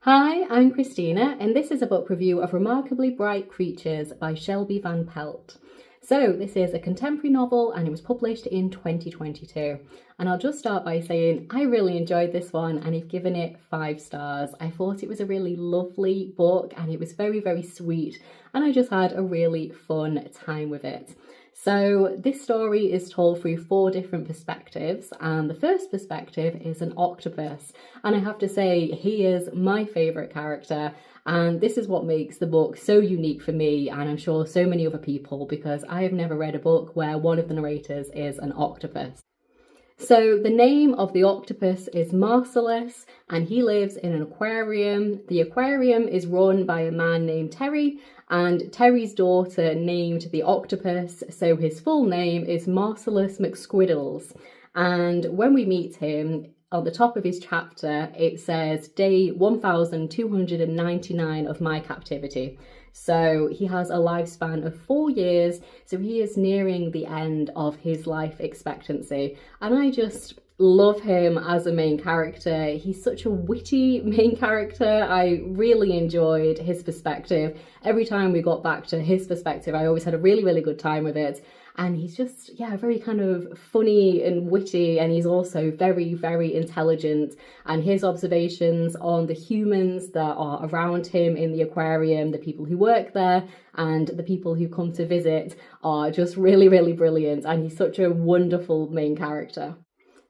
Hi, I'm Christina, and this is a book review of Remarkably Bright Creatures by Shelby Van Pelt. So this is a contemporary novel and it was published in 2022. And I'll just start by saying I really enjoyed this one and I've given it 5 stars. I thought it was a really lovely book and it was very, very sweet, and I just had a really fun time with it. So this story is told through 4 different perspectives, and the first perspective is an octopus, and I have to say he is my favourite character, and this is what makes the book so unique for me and I'm sure so many other people, because I have never read a book where one of the narrators is an octopus. So the name of the octopus is Marcelus and he lives in an aquarium. The aquarium is run by a man named Terry, and Terry's daughter named the octopus, so his full name is Marcelus McSquiddles. And when we meet him, on the top of his chapter, it says day 1299 of my captivity. So he has a lifespan of 4 years, so he is nearing the end of his life expectancy. And I just love him as a main character. He's such a witty main character. I really enjoyed his perspective. Every time we got back to his perspective, I always had a really, really good time with it. And he's just, very kind of funny and witty, and he's also very, very intelligent. And his observations on the humans that are around him in the aquarium, the people who work there, and the people who come to visit are just really, really brilliant. And he's such a wonderful main character.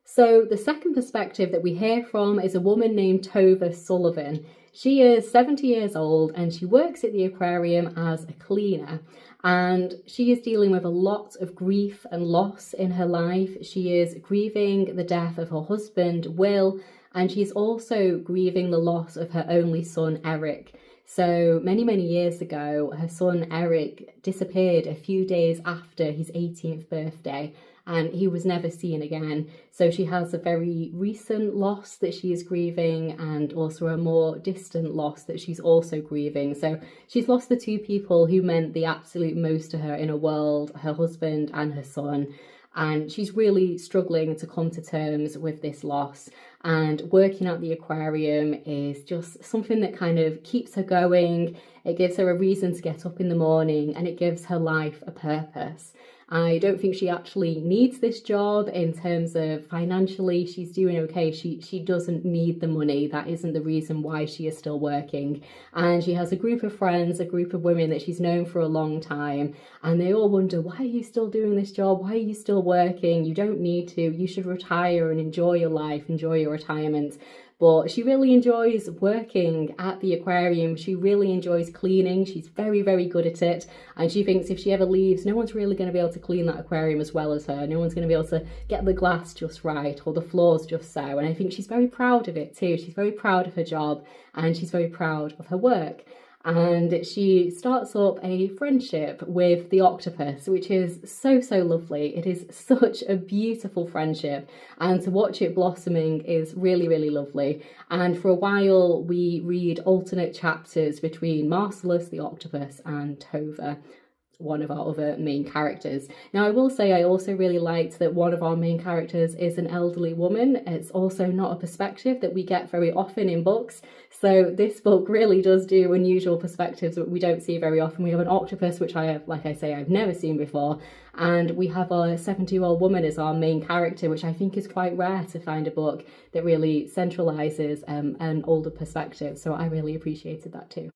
So the second perspective that we hear from is a woman named Tova Sullivan. She is 70 years old and she works at the aquarium as a cleaner. And she is dealing with a lot of grief and loss in her life. She is grieving the death of her husband, Will, and she's also grieving the loss of her only son, Eric. So many, many years ago, her son, Eric, disappeared a few days after his 18th birthday, and he was never seen again. So she has a very recent loss that she is grieving, and also a more distant loss that she's also grieving. So she's lost the 2 people who meant the absolute most to her in her world, her husband and her son. And she's really struggling to come to terms with this loss. And working at the aquarium is just something that kind of keeps her going. It gives her a reason to get up in the morning, and it gives her life a purpose. I don't think she actually needs this job in terms of financially. She's doing okay. She doesn't need the money. That isn't the reason why she is still working. And she has a group of friends, a group of women that she's known for a long time. And they all wonder, why are you still doing this job? Why are you still working? You don't need to. You should retire and enjoy your life, enjoy your retirement. But she really enjoys working at the aquarium. She really enjoys cleaning. She's very, very good at it. And she thinks if she ever leaves, no one's really going to be able to clean that aquarium as well as her. No one's going to be able to get the glass just right or the floors just so. And I think she's very proud of it too. She's very proud of her job and she's very proud of her work. And she starts up a friendship with the octopus, which is so, so lovely. It is such a beautiful friendship, and to watch it blossoming is really, really lovely. And for a while, we read alternate chapters between Marcelus, the octopus, and Tova, one of our other main characters. Now, I will say I also really liked that one of our main characters is an elderly woman. It's also not a perspective that we get very often in books. So this book really does do unusual perspectives that we don't see very often. We have an octopus, which I have, like I say, I've never seen before. And we have a 70-year-old woman as our main character, which I think is quite rare to find a book that really centralises an older perspective. So I really appreciated that too.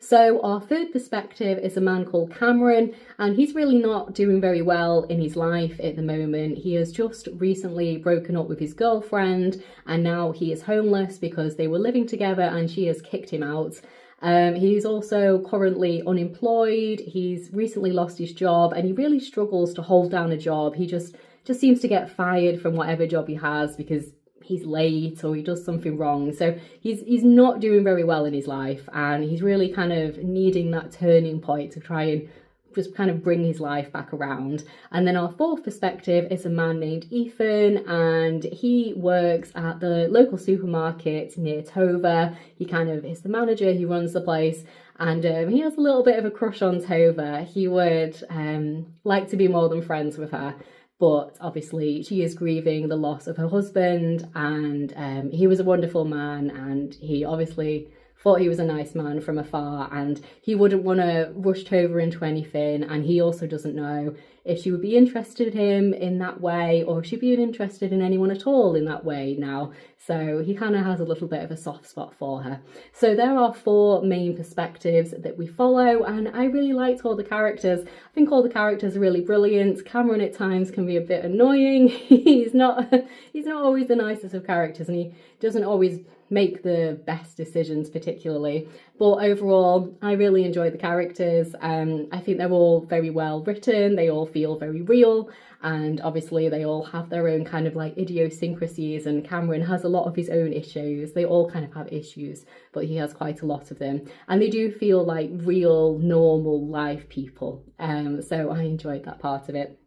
So our third perspective is a man called Cameron, and he's really not doing very well in his life at the moment. He has just recently broken up with his girlfriend, and now he is homeless because they were living together and she has kicked him out. He's also currently unemployed. He's recently lost his job and he really struggles to hold down a job. He just seems to get fired from whatever job he has because he's late or he does something wrong. So he's not doing very well in his life, and he's really kind of needing that turning point to try and just kind of bring his life back around. And then our fourth perspective is a man named Ethan, and he works at the local supermarket near Tova. He kind of is the manager, he runs the place, and he has a little bit of a crush on Tova. He would like to be more than friends with her. but obviously she is grieving the loss of her husband, and he was a wonderful man, and he obviously thought he was a nice man from afar, and he wouldn't want to rush Tova into anything, and he also doesn't know if she would be interested in him in that way, or if she'd be interested in anyone at all in that way now. So he kind of has a little bit of a soft spot for her. So there are 4 main perspectives that we follow, and I really liked all the characters. I think all the characters are really brilliant. Cameron at times can be a bit annoying. he's not always the nicest of characters, and he doesn't always make the best decisions particularly, but overall I really enjoyed the characters. I think they're all very well written, they all feel very real, and obviously they all have their own kind of like idiosyncrasies, and Cameron has a lot of his own issues. They all kind of have issues, but he has quite a lot of them, and they do feel like real normal life people, so I enjoyed that part of it.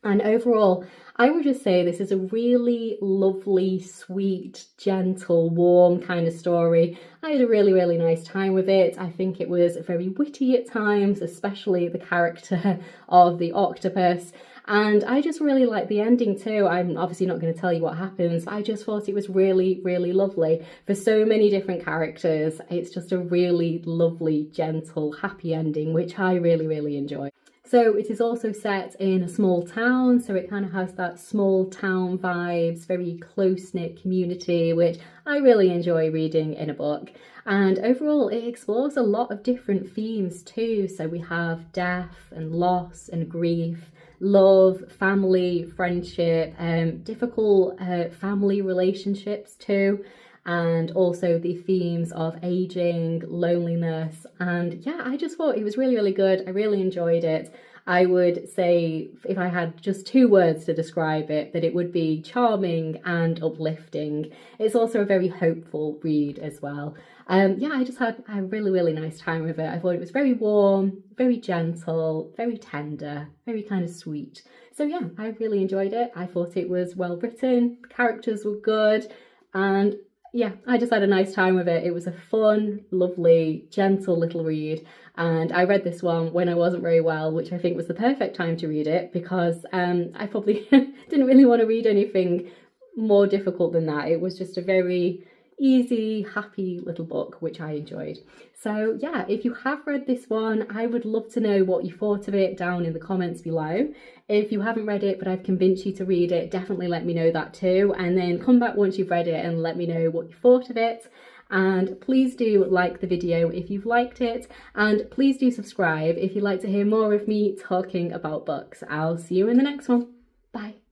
And overall, I would just say this is a really lovely, sweet, gentle, warm kind of story. I had a really, really nice time with it. I think it was very witty at times, especially the character of the octopus. And I just really like the ending too. I'm obviously not going to tell you what happens, but I just thought it was really, really lovely. For so many different characters, it's just a really lovely, gentle, happy ending, which I really, really enjoy. So it is also set in a small town, so it kind of has that small town vibes, very close-knit community, which I really enjoy reading in a book. And overall, it explores a lot of different themes too. So we have death and loss and grief, love, family, friendship, difficult family relationships too, and also the themes of aging, loneliness, and yeah, I just thought it was really, really good. I really enjoyed it. I would say, if I had just 2 words to describe it, that it would be charming and uplifting. It's also a very hopeful read as well. Yeah, I just had a really, really nice time with it. I thought it was very warm, very gentle, very tender, very kind of sweet. So yeah, I really enjoyed it. I thought it was well written, the characters were good, and yeah, I just had a nice time with it. It was a fun, lovely, gentle little read. And I read this one when I wasn't very well, which I think was the perfect time to read it, because I probably didn't really want to read anything more difficult than that. It was just a very easy, happy little book, which I enjoyed. So yeah, if you have read this one, I would love to know what you thought of it down in the comments below. If you haven't read it but I've convinced you to read it, definitely let me know that too, and then come back once you've read it and let me know what you thought of it. And please do like the video if you've liked it, and please do subscribe if you'd like to hear more of me talking about books. I'll see you in the next one. Bye.